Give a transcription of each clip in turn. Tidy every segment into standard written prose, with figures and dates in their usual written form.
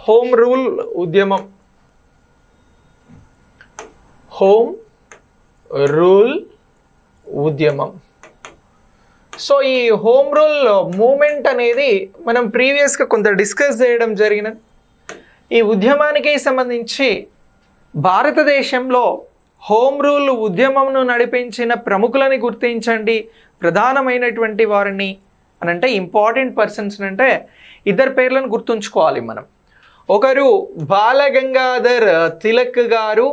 Home rule ఉద్యమం. Home rule ఉద్యమం. So ఈ హోమ్ రూల్ మూమెంట్ అనేది మనం ప్రీవియస్గా కొంత డిస్కస్ చేయడం జరిగినది. ఈ ఉద్యమానికి సంబంధించి భారతదేశంలో హోమ్ రూల్ ఉద్యమంను నడిపించిన ప్రముఖులని గుర్తించండి, ప్రధానమైనటువంటి వారిని అని అంటే ఇంపార్టెంట్ పర్సన్స్ అంటే ఇద్దరు పేర్లను గుర్తుంచుకోవాలి మనం. ఒకరు బాలగంగాధర్ తిలక్ గారు,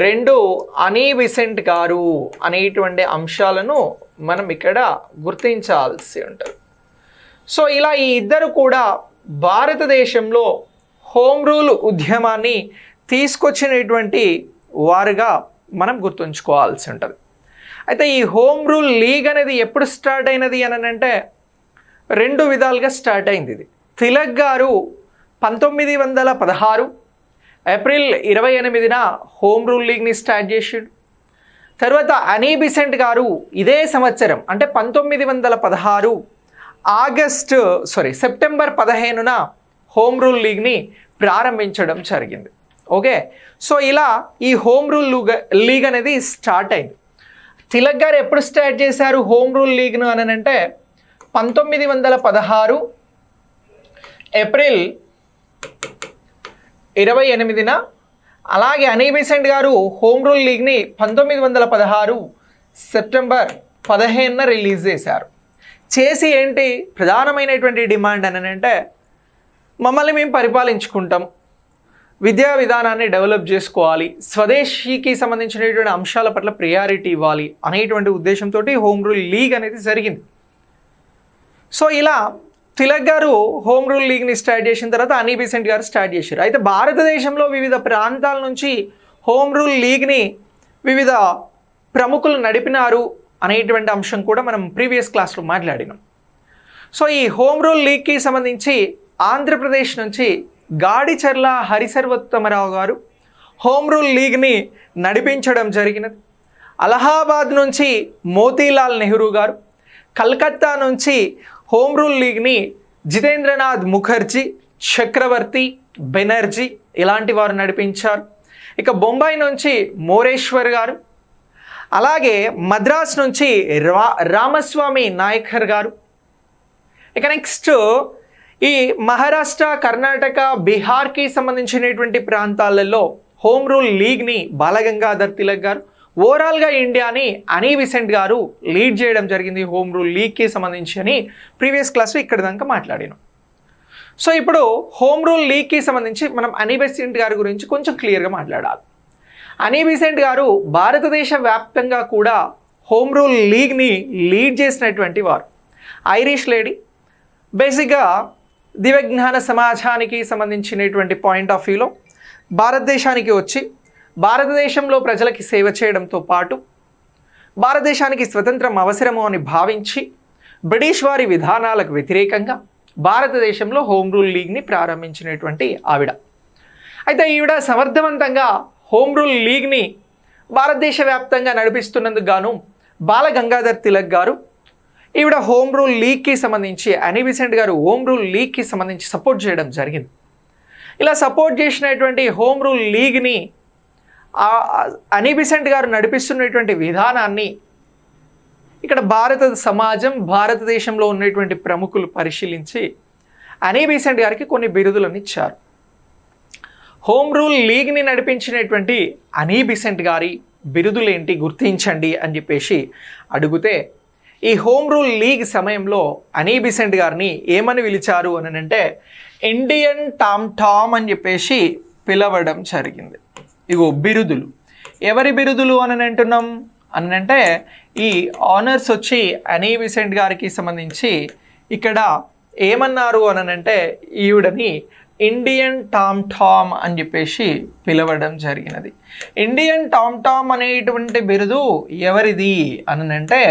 రెండు అనీ బెసెంట్ గారు అనేటువంటి అంశాలను మనం ఇక్కడ గుర్తించాల్సి ఉంటుంది. సో ఇలా ఈ ఇద్దరు కూడా భారతదేశంలో హోమ్ రూల్ ఉద్యమాన్ని తీసుకొచ్చినటువంటి వారుగా మనం గుర్తుంచుకోవాల్సి ఉంటుంది. అయితే ఈ హోమ్ రూల్ లీగ్ అనేది ఎప్పుడు స్టార్ట్ అయినది అని అంటే రెండు విధాలుగా స్టార్ట్ అయింది. ఇది తిలక్ గారు 1916 ఏప్రిల్ 28న హోమ్ రూల్ లీగ్ని స్టార్ట్ చేసాడు. తర్వాత అనీ బెసెంట్ గారు ఇదే సంవత్సరం అంటే 1916 సెప్టెంబర్ 15న హోమ్ రూల్ లీగ్ని ప్రారంభించడం జరిగింది. ఓకే, సో ఇలా ఈ హోమ్ రూల్ లీగ్ అనేది స్టార్ట్ అయింది. తిలక్ గారు ఎప్పుడు స్టార్ట్ చేశారు హోమ్ రూల్ లీగ్ను అని అంటే 1916 ఏప్రిల్ 28న. అలాగే అనీ బెసెంట్ గారు హోమ్ రూల్ లీగ్ని 1916 సెప్టెంబర్ 15న రిలీజ్ చేశారు. చేసి ఏంటి ప్రధానమైనటువంటి డిమాండ్ అని అంటే మమ్మల్ని మేము పరిపాలించుకుంటాం, విద్యా విధానాన్ని డెవలప్ చేసుకోవాలి, స్వదేశీకి సంబంధించినటువంటి అంశాల పట్ల ప్రియారిటీ ఇవ్వాలి అనేటువంటి ఉద్దేశంతో హోమ్ రూల్ లీగ్ అనేది జరిగింది. సో ఇలా తిలక్ గారు హోమ్ రూల్ లీగ్ని స్టార్ట్ చేసిన తర్వాత అనీ బెసెంట్ గారు స్టార్ట్ చేశారు. అయితే భారతదేశంలో వివిధ ప్రాంతాల నుంచి హోమ్ రూల్ లీగ్ని వివిధ ప్రముఖులు నడిపినారు అనేటువంటి అంశం కూడా మనం ప్రీవియస్ క్లాస్లో మాట్లాడినాం. సో ఈ హోమ్ రూల్ లీగ్కి సంబంధించి ఆంధ్రప్రదేశ్ నుంచి గాడిచర్ల హరిసర్వోత్తమరావు గారు హోమ్ రూల్ లీగ్ని నడిపించడం జరిగినది. అలహాబాద్ నుంచి మోతీలాల్ నెహ్రూ గారు, కలకత్తా నుంచి హోమ్ రూల్ లీగ్ని జితేంద్రనాథ్ ముఖర్జీ, చక్రవర్తి బెనర్జీ ఇలాంటి వారు నడిపించారు. ఇక బొంబాయి నుంచి మోరేశ్వర్ గారు, అలాగే మద్రాస్ నుంచి రామస్వామి నాయకర్ గారు. ఇక నెక్స్ట్ ఈ మహారాష్ట్ర, కర్ణాటక, బీహార్కి సంబంధించినటువంటి ప్రాంతాలలో హోమ్ రూల్ లీగ్ని బాలగంగాధర్ తిలక్ గారు, ఓవరాల్గా ఇండియాని అనీ బెసెంట్ గారు లీడ్ చేయడం జరిగింది హోమ్ రూల్ లీగ్కి సంబంధించి అని ప్రీవియస్ క్లాస్లో ఇక్కడ దాకా మాట్లాడినాం. సో ఇప్పుడు హోమ్ రూల్ లీగ్కి సంబంధించి మనం అనీ బెసెంట్ గారి గురించి కొంచెం క్లియర్గా మాట్లాడాలి. అనీ బెసెంట్ గారు భారతదేశ వ్యాప్తంగా కూడా హోమ్ రూల్ లీగ్ని లీడ్ చేసినటువంటి వారు. Irish lady. బేసిక్గా దివ్యజ్ఞాన సమాజానికి సంబంధించినటువంటి పాయింట్ ఆఫ్ వ్యూలో భారతదేశానికి వచ్చి భారతదేశంలో ప్రజలకి సేవ చేయడంతో పాటు భారతదేశానికి స్వతంత్రం అవసరము అని భావించి బ్రిటిష్ వారి విధానాలకు వ్యతిరేకంగా భారతదేశంలో హోమ్ రూల్ లీగ్ని ప్రారంభించినటువంటి ఆవిడ. అయితే ఈవిడ సమర్థవంతంగా హోమ్ రూల్ లీగ్ని భారతదేశ వ్యాప్తంగా నడిపిస్తున్నందుకు గాను బాలగంగాధర్ తిలక్ గారు ఈవిడ హోమ్ రూల్ లీగ్కి సంబంధించి అనీ బెసెంట్ గారు హోమ్ రూల్ లీగ్కి సంబంధించి సపోర్ట్ చేయడం జరిగింది. ఇలా సపోర్ట్ చేసినటువంటి హోమ్ రూల్ లీగ్ని అనీ బెసెంట్ గారు నడిపిస్తున్నటువంటి విధానాన్ని ఇక్కడ భారత సమాజం, భారతదేశంలో ఉన్నటువంటి ప్రముఖులు పరిశీలించి అనీ బెసెంట్ గారికి కొన్ని బిరుదులను ఇచ్చారు. హోమ్ రూల్ లీగ్ని నడిపించినటువంటి అనీ బెసెంట్ గారి బిరుదులేంటి గుర్తించండి అని చెప్పేసి అడిగితే ఈ హోమ్ రూల్ లీగ్ సమయంలో అనీ బెసెంట్ గారిని ఏమని పిలిచారు అని అంటే ఇండియన్ టామ్ టామ్ అని చెప్పేసి పిలవడం జరిగింది. ఇగో బిరుదులు. ఎవరి బిరుదులు అని అంటున్నాం అని అంటే ఈ ఆనర్స్ వచ్చి అనీ బెసెంట్ గారికి సంబంధించి ఇక్కడ ఏమన్నారు అని అంటే ఈవిడని ఇండియన్ టామ్ టామ్ అని చెప్పేసి పిలవడం జరిగినది. ఇండియన్ టామ్ టామ్ అనేటువంటి బిరుదు ఎవరిది అని అంటే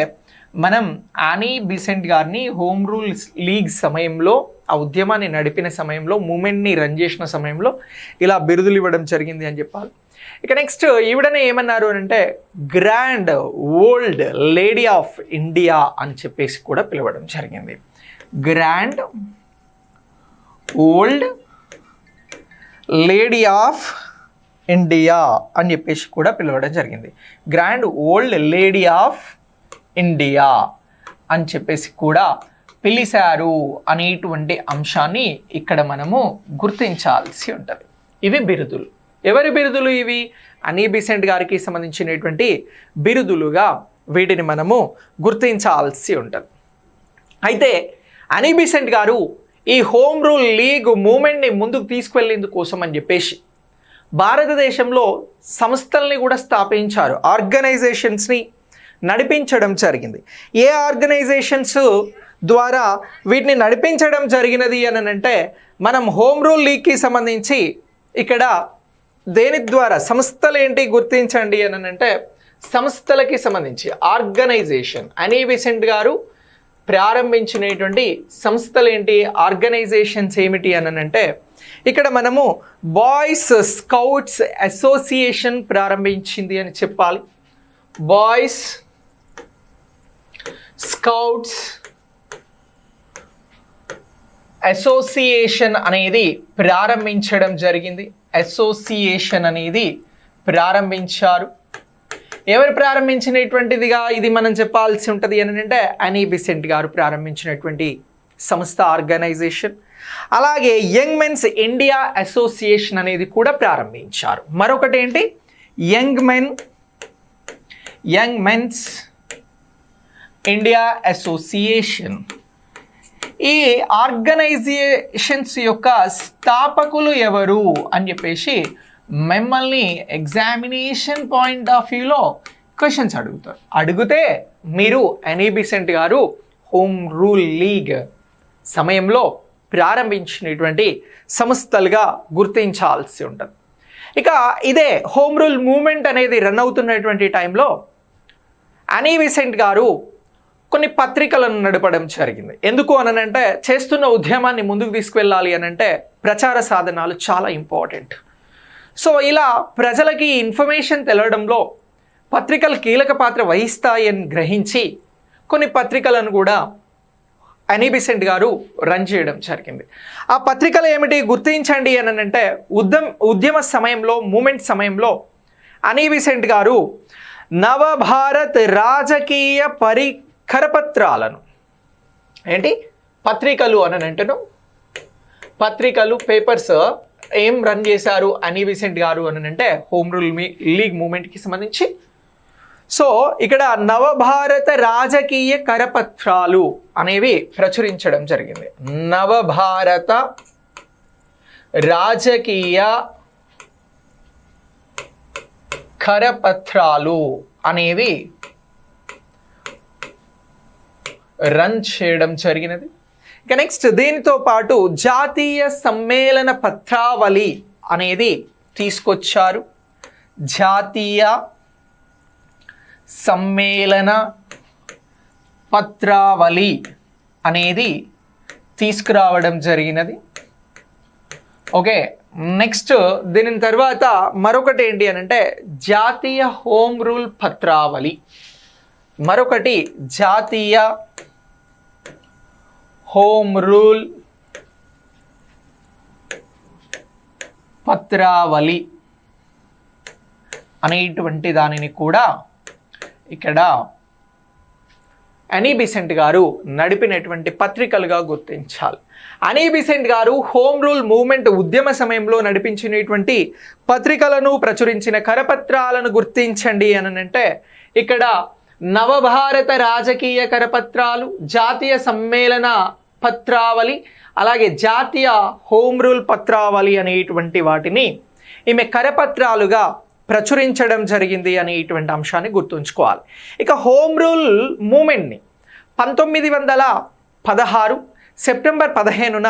మనం అనీ బెసెంట్ గారిని హోమ్ రూల్ లీగ్ సమయంలో ఆ ఉద్యమాన్ని నడిపిన సమయంలో మూమెంట్ని రన్ చేసిన సమయంలో ఇలా బిరుదులు ఇవ్వడం జరిగింది అని చెప్పాలి. ఇక నెక్స్ట్ ఈవిడనే ఏమన్నారు అని అంటే grand old lady of India అని చెప్పేసి కూడా పిలవడం జరిగింది. Grand old lady of India అని చెప్పేసి కూడా పిలవడం జరిగింది. Grand old lady of India అని చెప్పేసి కూడా పిలిచారు అనేటువంటి అంశాన్ని ఇక్కడ మనము గుర్తించాల్సి ఉంటుంది. ఇవి బిరుదులు. ఎవరి బిరుదులు ఇవి? అనీ బీసెంట్ గారికి సంబంధించినటువంటి బిరుదులుగా వీటిని మనము గుర్తించాల్సి ఉంటుంది. అయితే అనీ బీసెంట్ గారు ఈ హోమ్ రూల్ లీగ్ మూమెంట్ని ముందుకు తీసుకువెళ్ళేందుకోసం అని చెప్పేసి భారతదేశంలో సంస్థల్ని కూడా స్థాపించారు, ఆర్గనైజేషన్స్ని నడిపించడం జరిగింది. ఏ ఆర్గనైజేషన్స్ ద్వారా వీటిని నడిపించడం జరిగినది అని అంటే మనం హోమ్ రూల్ లీగ్కి సంబంధించి ఇక్కడ దేని ద్వారా సంస్థలు ఏంటి గుర్తించండి అని అంటే సంస్థలకి సంబంధించి ఆర్గనైజేషన్ అనీ బీసెంట్ గారు ప్రారంభించినటువంటి సంస్థలు ఏంటి, ఆర్గనైజేషన్స్ ఏమిటి అని అంటే ఇక్కడ మనము బాయ్స్ స్కౌట్స్ అసోసియేషన్ ప్రారంభించింది అని చెప్పాలి. బాయ్స్ స్కౌట్స్ అసోసియేషన్ అనేది ప్రారంభించడం జరిగింది. అసోసియేషన్ అనేది ప్రారంభించారు. ఎవరు ప్రారంభించినటువంటిదిగా ఇది మనం చెప్పాల్సి ఉంటుంది అని అంటే అనీ బీసెంట్ గారు ప్రారంభించినటువంటి సంస్థ ఆర్గనైజేషన్. అలాగే యంగ్ మెన్స్ ఇండియా అసోసియేషన్ అనేది కూడా ప్రారంభించారు. మరొకటి ఏంటి, యంగ్ మెన్స్ ఇండియా అసోసియేషన్. ఈ ఆర్గనైజేషన్స్ యొక్క స్థాపకులు ఎవరు అని చెప్పేసి మిమ్మల్ని ఎగ్జామినేషన్ పాయింట్ ఆఫ్ వ్యూలో క్వశ్చన్స్ అడిగితే మీరు అనీ బీసెంట్ గారు హోమ్ రూల్ లీగ్ సమయంలో ప్రారంభించినటువంటి సంస్థలుగా గుర్తించాల్సి ఉంటుంది. ఇక ఇదే హోమ్ రూల్ మూమెంట్ అనేది రన్ అవుతున్నటువంటి టైంలో అనీ బీసెంట్ గారు కొన్ని పత్రికలను నడపడం జరిగింది. ఎందుకు అనంటే చేస్తున్న ఉద్యమాన్ని ముందుకు తీసుకువెళ్ళాలి అనంటే ప్రచార సాధనాలు చాలా ఇంపార్టెంట్. సో ఇలా ప్రజలకి ఇన్ఫర్మేషన్ తెలవడంలో పత్రికలు కీలక పాత్ర వహిస్తాయని గ్రహించి కొన్ని పత్రికలను కూడా అనీ బీసెంట్ గారు రన్ చేయడం జరిగింది. ఆ పత్రికలు ఏమిటి గుర్తించండి అని అంటే ఉద్యమ సమయంలో మూమెంట్ సమయంలో అనీ బీసెంట్ గారు నవభారత్ రాజకీయ కరపత్రాలను ఏంటి పత్రికలు అని అంటేను పత్రికలు పేపర్స్ ఏం రన్ చేశారు అనీ బీసెంట్ గారు అని అంటే హోమ్ రూల్ లీగ్ మూమెంట్కి సంబంధించి. సో ఇక్కడ నవభారత రాజకీయ కరపత్రాలు అనేవి ప్రచురించడం జరిగింది. నవభారత రాజకీయ కరపత్రాలు అనేవి రన్ చేయడం జరిగినది. ఇక నెక్స్ట్ దీనితో పాటు జాతీయ సమ్మేళన పత్రావళి అనేది తీసుకొచ్చారు. జాతీయ సమ్మేళన పత్రావళి అనేది తీసుకురావడం జరిగినది. ఓకే, నెక్స్ట్ దీని తర్వాత మరొకటి ఏంటి అని అంటే జాతీయ హోమ్ రూల్ పత్రావళి. మరొకటి జాతీయ హోమ్ రూల్ పత్రావళి అనేటువంటి దానిని కూడా ఇక్కడ అనీ బీసెంట్ గారు నడిపినటువంటి పత్రికలుగా గుర్తించాలి. అనీ బీసెంట్ గారు హోమ్ రూల్ మూవ్మెంట్ ఉద్యమ సమయంలో నడిపించినటువంటి పత్రికలను ప్రచురించిన కరపత్రాలను గుర్తించండి అని అంటే ఇక్కడ నవభారత రాజకీయ కరపత్రాలు, జాతీయ సమ్మేళన పత్రావళి, అలాగే జాతీయ హోమ్ రూల్ పత్రావళి అనేటువంటి వాటిని ఈమె కరపత్రాలుగా ప్రచురించడం జరిగింది అనేటువంటి అంశాన్ని గుర్తుంచుకోవాలి. ఇక హోమ్ రూల్ మూమెంట్ని 1916 సెప్టెంబర్ 15న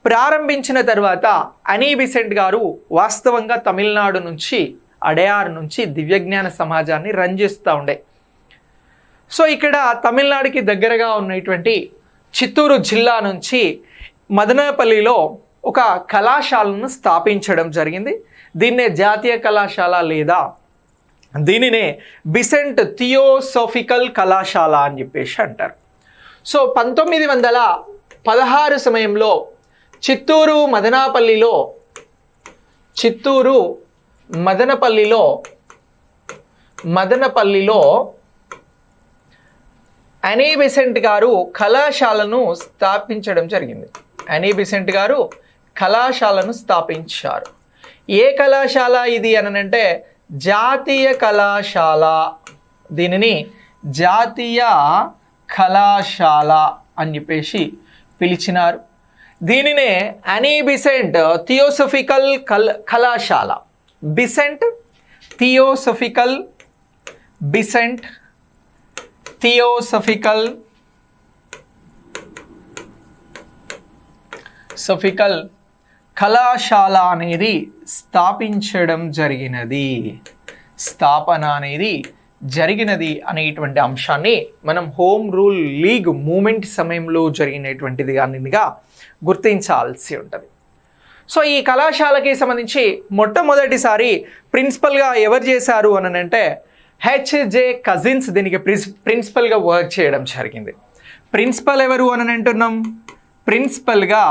ప్రారంభించిన తర్వాత అనీ బీసెంట్ గారు వాస్తవంగా తమిళనాడు నుంచి అడయార్ నుంచి దివ్యజ్ఞాన సమాజాన్ని రన్ చేస్తూ ఉండే. సో ఇక్కడ తమిళనాడుకి దగ్గరగా ఉన్నటువంటి చిత్తూరు జిల్లా నుంచి మదనపల్లిలో ఒక కళాశాలను స్థాపించడం జరిగింది. దీన్నే జాతీయ కళాశాల లేదా దీనినే బిసెంట్ థియోసోఫికల్ కళాశాల అని చెప్పేసి అంటారు. సో 1916 సమయంలో చిత్తూరు మదనపల్లిలో చిత్తూరు మదనపల్లిలో అనీ బెసెంట్ గారు కళాశాలను స్థాపించడం జరిగింది. అనీ బెసెంట్ గారు కళాశాలను స్థాపించారు. ఏ కళాశాల ఇది అనంటే జాతీయ కళాశాల. దీనిని జాతీయ కళాశాల అని చెప్పేసి పిలిచినారు. దీనినే అనీ బెసెంట్ థియోసఫికల్ కళాశాల. బెసెంట్ థియోసఫికల్ కళాశాల అనేది స్థాపించడం జరిగినది. స్థాపన అనేది జరిగినది అనేటువంటి అంశాన్ని మనం హోమ్ రూల్ లీగ్ మూమెంట్ సమయంలో జరిగినటువంటిది అనిగా గుర్తించాల్సి ఉంటుంది. సో ఈ కళాశాలకి సంబంధించి మొట్టమొదటిసారి ప్రిన్సిపల్గా ఎవరు చేశారు అని అంటే హెచ్జే కజిన్స్ దీనికి ప్రిన్సిపల్గా వర్క్ చేయడం జరిగింది. ప్రిన్సిపల్ ఎవరు అని అంటున్నాం? ప్రిన్సిపల్గా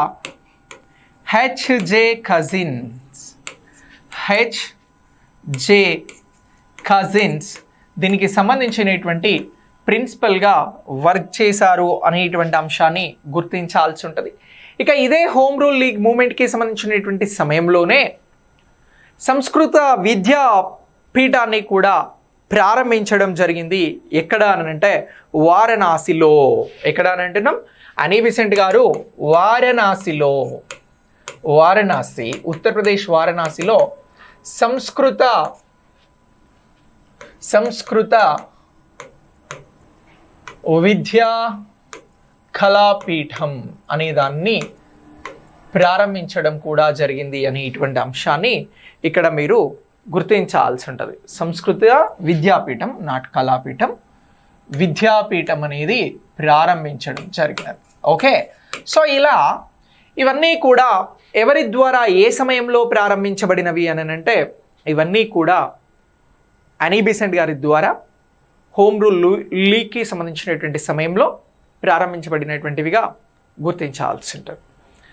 హెచ్జే కజిన్స్ దీనికి సంబంధించినటువంటి ప్రిన్సిపల్గా వర్క్ చేశారు అనేటువంటి అంశాన్ని గుర్తించాల్సి ఉంటుంది. ఇక ఇదే హోమ్ రూల్ లీగ్ మూమెంట్కి సంబంధించినటువంటి సమయంలోనే సంస్కృత విద్యా పీఠాన్ని కూడా ప్రారంభించడం జరిగింది. ఎక్కడ అని అంటే వారణాసిలో. ఎక్కడ అని అంటున్నాం? అనీ బెసెంట్ గారు వారణాసి ఉత్తరప్రదేశ్ వారణాసిలో సంస్కృత విద్యా కళాపీఠం అనే దాన్ని ప్రారంభించడం కూడా జరిగింది అనేటువంటి అంశాన్ని ఇక్కడ మీరు గుర్తించాల్సి ఉంటుంది. సంస్కృత విద్యాపీఠం, నాట్ కళాపీఠం, విద్యాపీఠం అనేది ప్రారంభించడం జరిగినది. ఓకే, సో ఇలా ఇవన్నీ కూడా ఎవరి ద్వారా ఏ సమయంలో ప్రారంభించబడినవి అని అంటే ఇవన్నీ కూడా అనీ బెసెంట్ గారి ద్వారా హోమ్ రూల్ లీగ్కి సంబంధించినటువంటి సమయంలో ప్రారంభించబడినటువంటివిగా గుర్తించాల్సి ఉంటుంది.